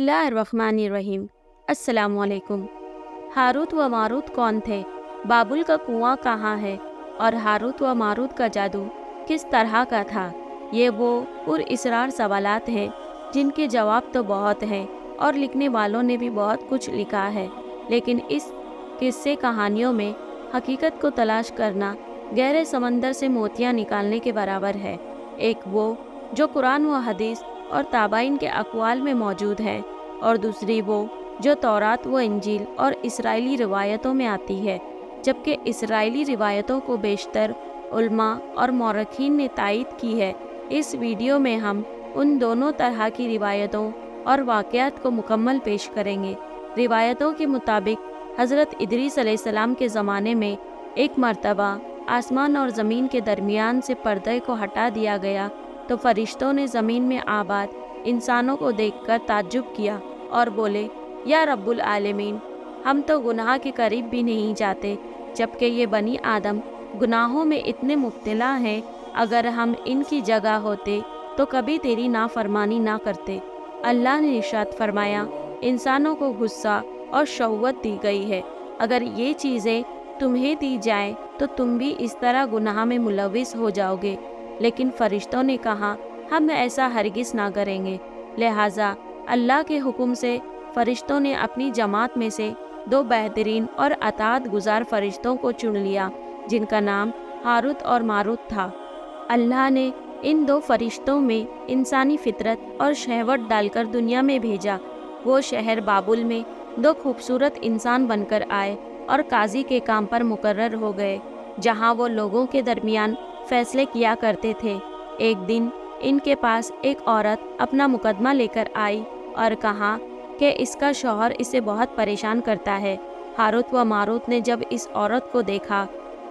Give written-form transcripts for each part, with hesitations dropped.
बिस्मिल्लाहिर्रहमानिर्रहीम। अस्सलामु अलैकुम। हारूत व मारूत कौन थे? बाबुल का कुआं कहाँ है? और हारूत व मारूत का जादू किस तरह का था? ये वो पुरइसरार सवालात हैं जिनके जवाब तो बहुत हैं और लिखने वालों ने भी बहुत कुछ लिखा है, लेकिन इस किस्से कहानियों में हकीकत को तलाश करना गहरे समंदर से मोतियाँ निकालने के बराबर है। एक वो जो कुरान व हदीस और ताबाइन के अक़वाल में मौजूद है, और दूसरी वो जो तौरात व इंजील और इसराइली रिवायतों में आती है, जबकि इसराइली रिवायतों को बेशतर उल्मा और मौरखीन ने तायीद की है। इस वीडियो में हम उन दोनों तरह की रिवायतों और वाक़यात को मुकम्मल पेश करेंगे। रिवायतों के मुताबिक हज़रत इदरीस अलैहिस्सलाम के ज़माने में एक मर्तबा आसमान और ज़मीन के दरमियान से पर्दे को हटा दिया गया तो फरिश्तों ने ज़मीन में आबाद इंसानों को देखकर ताज्जुब किया और बोले, या रब्बुल आलमीन, हम तो गुनाह के करीब भी नहीं जाते, जबकि ये बनी आदम गुनाहों में इतने मुब्तला हैं। अगर हम इनकी जगह होते तो कभी तेरी नाफरमानी ना करते। अल्लाह ने इरशाद फरमाया, इंसानों को गुस्सा और शहवत दी गई है। अगर ये चीज़ें तुम्हें दी जाएं तो तुम भी इस तरह गुनाह में मुलविस हो जाओगे। लेकिन फरिश्तों ने कहा, हम ऐसा हरगिज़ ना करेंगे। लिहाजा अल्लाह के हुक्म से फरिश्तों ने अपनी जमात में से दो बेहतरीन और अताअत गुजार फरिश्तों को चुन लिया, जिनका नाम हारूत और मारूत था। अल्लाह ने इन दो फरिश्तों में इंसानी फितरत और शहवत डालकर दुनिया में भेजा। वो शहर बाबुल में दो खूबसूरत इंसान बनकर आए और काजी के काम पर मुकर्रर हो गए, जहाँ वो लोगों के दरमियान फैसले किया करते थे। एक दिन इनके पास एक औरत अपना मुकदमा लेकर आई और कहा कि इसका शौहर इसे बहुत परेशान करता है। हारूत व मारूत ने जब इस औरत को देखा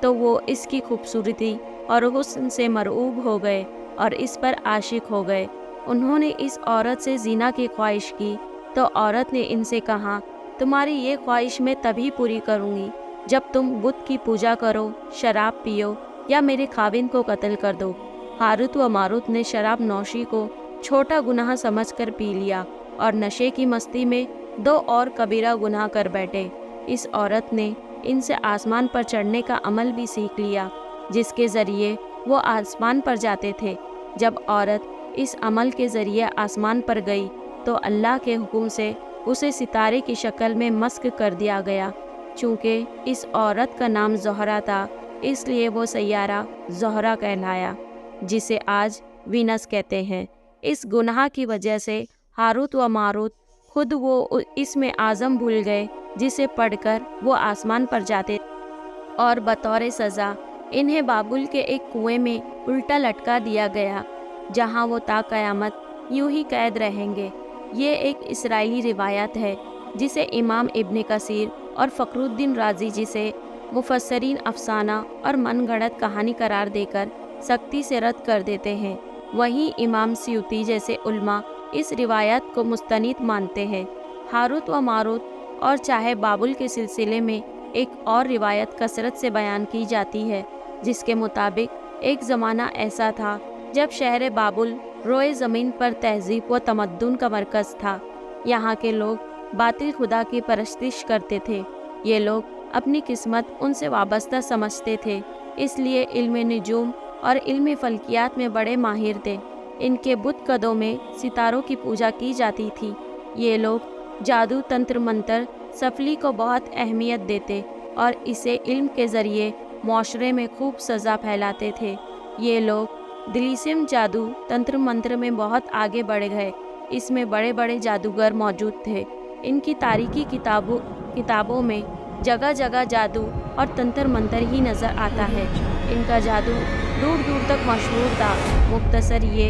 तो वो इसकी खूबसूरती और हुस्न से मरऊब हो गए और इस पर आशिक हो गए। उन्होंने इस औरत से ज़िना की ख्वाहिश की तो औरत ने इनसे कहा, तुम्हारी ये ख्वाहिश मैं तभी पूरी करूँगी जब तुम बुत की पूजा करो, शराब पियो या मेरे खाविंद को कत्ल कर दो। हारूत व मारूत ने शराब नौशी को छोटा गुनाह समझकर पी लिया और नशे की मस्ती में दो और कबीरा गुनाह कर बैठे। इस औरत ने इनसे आसमान पर चढ़ने का अमल भी सीख लिया, जिसके ज़रिए वो आसमान पर जाते थे। जब औरत इस अमल के ज़रिए आसमान पर गई तो अल्लाह के हुक्म से उसे सितारे की शक्ल में मस्क कर दिया गया। चूँकि इस औरत का नाम ज़ोहरा था, इसलिए वो सैयारा ज़ोहरा कहलाया, जिसे आज वीनस कहते हैं। इस गुनाह की वजह से हारूत व मारूत खुद वो इसमें आज़म भूल गए जिसे पढ़कर वो आसमान पर जाते, और बतौर सज़ा इन्हें बाबुल के एक कुएं में उल्टा लटका दिया गया, जहां वो ता क़यामत यूं ही कैद रहेंगे। ये एक इसराइली रिवायत है जिसे इमाम इब्न कसीर और फ़खरुद्दीन राज़ी जिसे मुफस्सरीन अफसाना और मनगढ़ंत कहानी करार देकर सख्ती से रद्द कर देते हैं। वहीं इमाम सियूती जैसे उल्मा इस रिवायत को मुस्तनिद मानते हैं। हारूत व मारूत और चाहे बाबुल के सिलसिले में एक और रिवायत कसरत से बयान की जाती है, जिसके मुताबिक एक ज़माना ऐसा था जब शहर बाबुल रोए ज़मीन पर तहज़ीब व तमद्दुन का मरकज़ था। यहाँ के लोग बातिल खुदा की परस्तिश करते थे। ये लोग अपनी किस्मत उनसे वाबस्ता समझते थे, इसलिए इल्म निजूम और इल्म फ़ल्कियात में बड़े माहिर थे। इनके बुत कदों में सितारों की पूजा की जाती थी। ये लोग जादू, तंत्र मंत्र, सफली को बहुत अहमियत देते और इसे इल्म के ज़रिए माशरे में खूब सज़ा फैलाते थे। ये लोग दिलीसिम जादू, तंत्र मंत्र में बहुत आगे बढ़ गए। इसमें बड़े बड़े जादूगर मौजूद थे। इनकी तारीखी किताबों में जगह जगह जादू और तंत्र मंत्र ही नज़र आता है। इनका जादू दूर दूर तक मशहूर था। मुख्तसर ये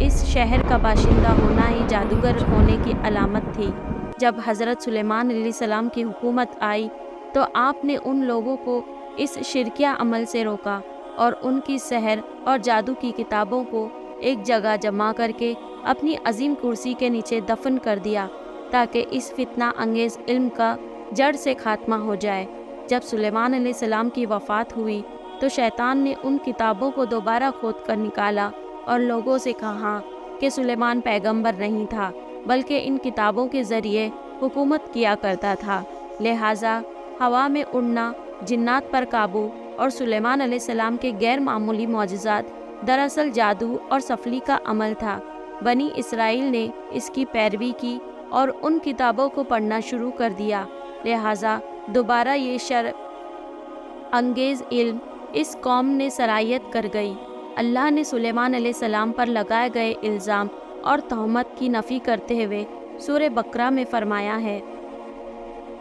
इस शहर का बाशिंदा होना ही जादूगर होने की अलामत थी। जब हज़रत सुलेमान अलैहिस्सलाम की हुकूमत आई तो आपने उन लोगों को इस शिरकिया अमल से रोका और उनकी सहर और जादू की किताबों को एक जगह जमा करके अपनी अजीम कुर्सी के नीचे दफन कर दिया, ताकि इस फितना अंगेज़ इल्म का जड़ से खात्मा हो जाए। जब सुलेमान अलैहिस्सलाम की वफ़ात हुई तो शैतान ने उन किताबों को दोबारा खोद कर निकाला और लोगों से कहा कि सुलेमान पैगंबर नहीं था, بلکہ ان کتابوں کے ذریعے حکومت کیا کرتا تھا۔ لہٰذا ہوا میں اڑنا، جنات پر قابو اور سلیمان علیہ السلام کے غیر معمولی معجزات دراصل جادو اور سفلی کا عمل تھا۔ بنی اسرائیل نے اس کی پیروی کی اور ان کتابوں کو پڑھنا شروع کر دیا، لہٰذا دوبارہ یہ شر انگیز علم اس قوم نے سرایت کر گئی۔ اللہ نے سلیمان علیہ السلام پر لگائے گئے الزام اور تہمت کی نفی کرتے ہوئے سورہ بقرہ میں فرمایا ہے،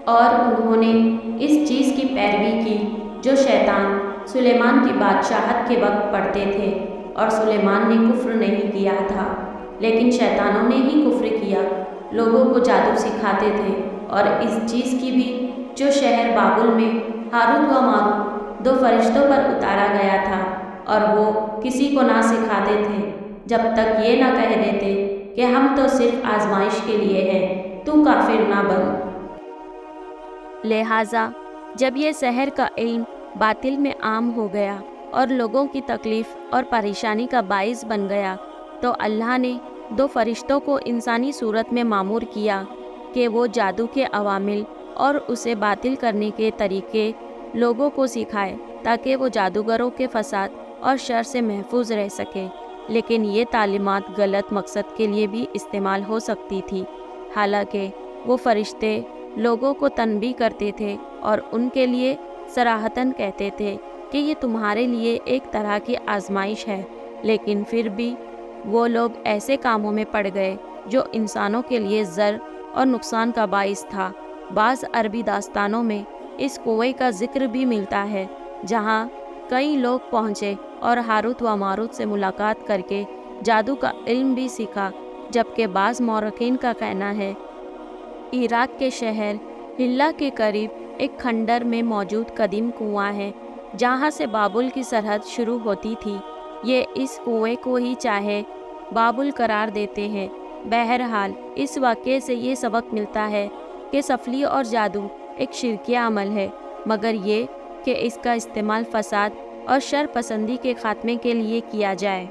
اور انہوں نے اس چیز کی پیروی کی جو شیطان سلیمان کی بادشاہت کے وقت پڑھتے تھے، اور سلیمان نے کفر نہیں کیا تھا، لیکن شیطانوں نے ہی کفر کیا۔ لوگوں کو جادو سکھاتے تھے، اور اس چیز کی بھی جو شہر بابل میں ہاروت و ماروت 2 فرشتوں پر اتارا گیا تھا، اور وہ کسی کو نہ سکھاتے تھے جب تک یہ نہ کہہ دیتے کہ ہم تو صرف آزمائش کے لیے ہیں، تو کافر نہ بن۔ لہٰذا جب یہ سحر کا علم باطل میں عام ہو گیا اور لوگوں کی تکلیف اور پریشانی کا باعث بن گیا، تو اللہ نے 2 فرشتوں کو انسانی صورت میں مامور کیا کہ وہ جادو کے عوامل اور اسے باطل کرنے کے طریقے لوگوں کو سکھائے تاکہ وہ جادوگروں کے فساد اور شر سے محفوظ رہ سکے۔ لیکن یہ تعلیمات غلط مقصد کے لیے بھی استعمال ہو سکتی تھی، حالانکہ وہ فرشتے لوگوں کو تنبیہ کرتے تھے اور ان کے لیے صراحتاً کہتے تھے کہ یہ تمہارے لیے ایک طرح کی آزمائش ہے، لیکن پھر بھی وہ لوگ ایسے کاموں میں پڑ گئے جو انسانوں کے لیے ضرر اور نقصان کا باعث تھا۔ بعض عربی داستانوں میں اس کنویں کا ذکر بھی ملتا ہے جہاں کئی لوگ پہنچے اور ہاروت و ماروت سے ملاقات کر کے جادو کا علم بھی سیکھا، جبکہ بعض مورخین کا کہنا ہے عراق کے شہر حلہ کے قریب ایک کھنڈر میں موجود قدیم کنواں ہے جہاں سے بابل کی سرحد شروع ہوتی تھی۔ یہ اس کنویں کو ہی چاہے بابل قرار دیتے ہیں۔ بہرحال اس واقعے سے یہ سبق ملتا ہے کہ سفلی اور جادو ایک شرکیہ عمل ہے، مگر یہ کہ اس کا استعمال فساد اور شر پسندی کے خاتمے کے لیے کیا جائے۔